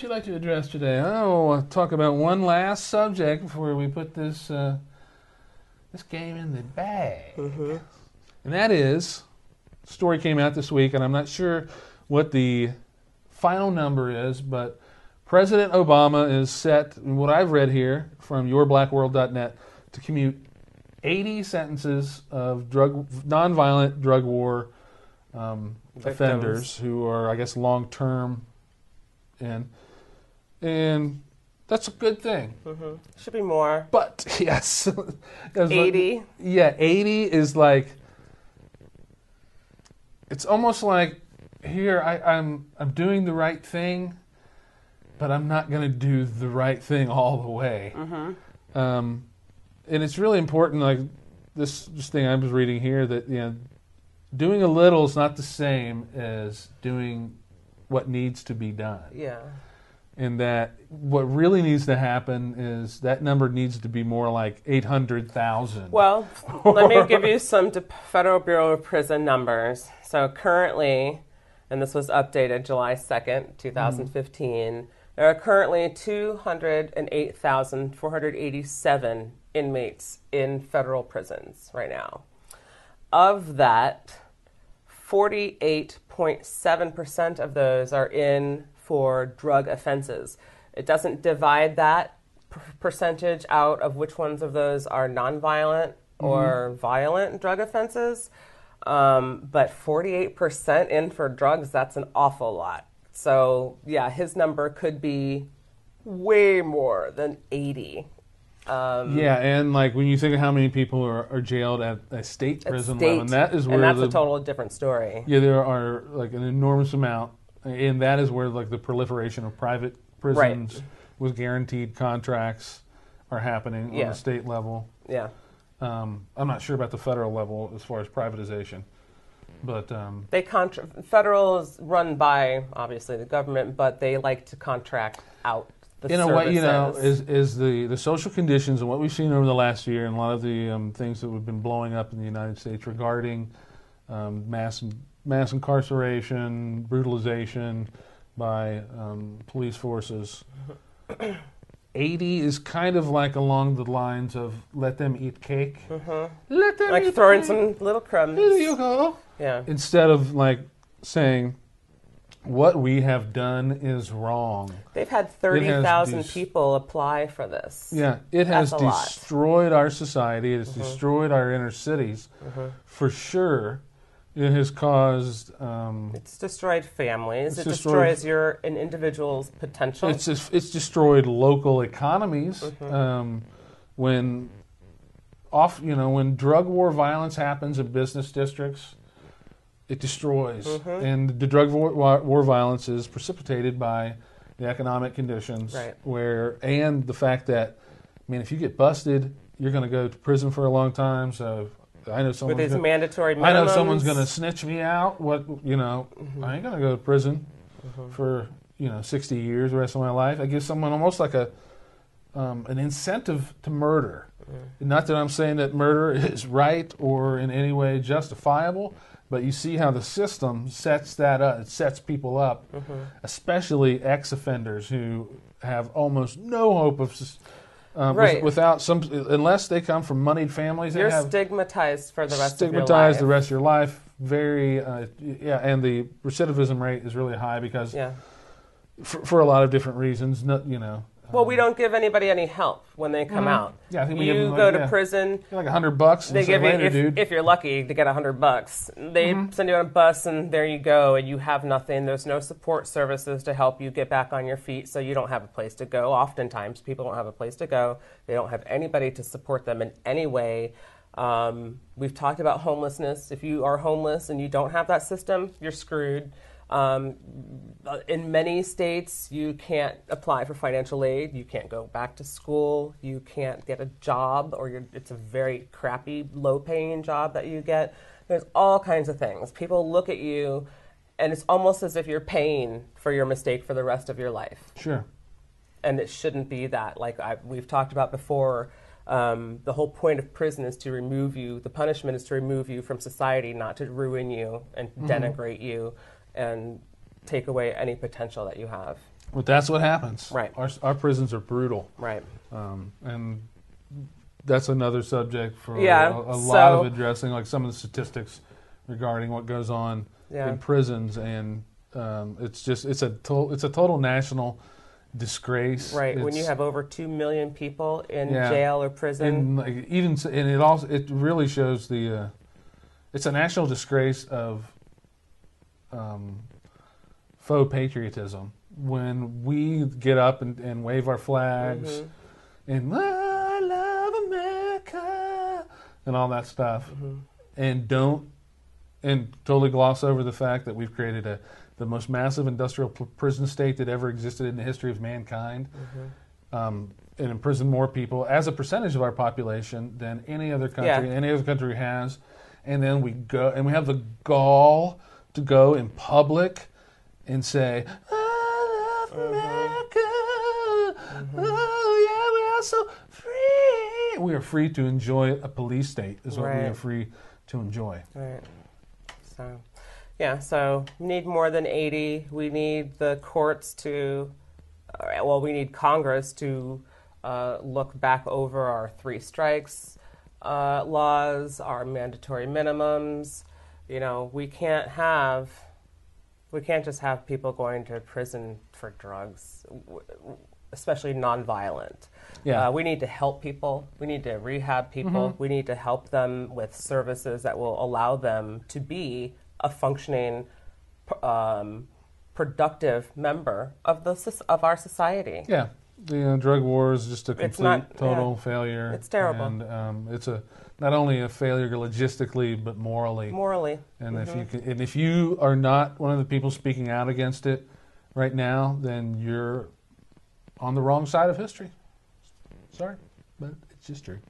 else you'd like to address today? I'll talk about one last subject before we put this game in the bag. Mm-hmm. And that is, a story came out this week, and I'm not sure what the final number is, but President Obama is set, in what I've read here from yourblackworld.net, to commute 80 sentences of nonviolent drug war offenders who are, I guess, long-term, and that's a good thing. Mm-hmm. Should be more. But, yes. 80? Yeah, 80 is like, it's almost like, here, I'm doing the right thing, but I'm not going to do the right thing all the way. Mm-hmm. And it's really important, like this thing I was reading here, that doing a little is not the same as doing what needs to be done. Yeah. And that what really needs to happen is that number needs to be more like 800,000. Well, let me give you some Federal Bureau of Prison numbers. So currently, and this was updated July 2nd, 2015, there are currently 208,487 inmates in federal prisons right now. Of that, 48.7% of those are in for drug offenses. It doesn't divide that percentage out of which ones of those are nonviolent or violent drug offenses. But 48% in for drugs, that's an awful lot. So, yeah, his number could be way more than 80. Yeah, and like when you think of how many people are jailed at a state prison level, and that is where and that's a totally different story. Yeah, there are like an enormous amount, and that is where like the proliferation of private prisons with guaranteed contracts are happening on the state level. Yeah. I'm not sure about the federal level as far as privatization, but federal is run by obviously the government, but they like to contract out the services. In a way, is the social conditions and what we've seen over the last year, and a lot of the things that have been blowing up in the United States regarding mass incarceration, brutalization by police forces. 80 is kind of like along the lines of let them eat cake. Let them like eat throwing cake. some little crumbs. Here you go. Yeah. Instead of like saying what we have done is wrong. They've had 30,000 people apply for this. Yeah, it has destroyed our society. It has destroyed our inner cities for sure. It has caused. It's destroyed families. It destroys an individual's potential. It's destroyed local economies. When drug war violence happens in business districts, it destroys. And the drug war violence is precipitated by the economic conditions, and the fact that, if you get busted, you're going to go to prison for a long time. So. I know someone's with these mandatory minimums. I know someone's going to snitch me out. I ain't going to go to prison for 60 years, the rest of my life. I give someone almost like an incentive to murder. Not that I'm saying that murder is right or in any way justifiable, but you see how the system sets that up. It sets people up, especially ex-offenders who have almost no hope of. Without unless they come from moneyed families, you're stigmatized for the rest of your life. Stigmatized the rest of your life. Very, and the recidivism rate is really high because, for a lot of different reasons, Well, we don't give anybody any help when they come out. Yeah, I think you go to prison. Like $100. They give you, if you're lucky, to get $100. They send you on a bus, and there you go, and you have nothing. There's no support services to help you get back on your feet, so you don't have a place to go. Oftentimes, people don't have a place to go. They don't have anybody to support them in any way. We've talked about homelessness. If you are homeless and you don't have that system, you're screwed. In many states, you can't apply for financial aid. You can't go back to school. You can't get a job, or it's a very crappy, low-paying job that you get. There's all kinds of things. People look at you, and it's almost as if you're paying for your mistake for the rest of your life. Sure. And it shouldn't be that. Like we've talked about before, the whole point of prison is to remove you. The punishment is to remove you from society, not to ruin you and denigrate you and take away any potential that you have. But that's what happens. Right. Our prisons are brutal. Right. And that's another subject for Yeah, a lot of addressing, like some of the statistics regarding what goes on in prisons, and it's a total national disgrace. Right. When you have over 2 million people in jail or prison, and it really shows it's a national disgrace of faux patriotism when we get up and wave our flags and I love America and all that stuff, and totally gloss over the fact that we've created the most massive industrial prison state that ever existed in the history of mankind, and imprison more people as a percentage of our population than any other country has. And then we have the gall to go in public and say, I love America. Oh yeah, we are so free. We are free to enjoy a police state is what we are free to enjoy. Right. So we need more than 80. We need the courts we need Congress to look back over our 3 strikes laws, our mandatory minimums. We can't just have people going to prison for drugs, especially nonviolent. Yeah. We need to help people. We need to rehab people. We need to help them with services that will allow them to be a functioning, productive member of our society. Yeah. The drug war is just a total failure. It's terrible. And it's not only a failure logistically, but morally. And if you are not one of the people speaking out against it right now, then you're on the wrong side of history. Sorry, but it's just true.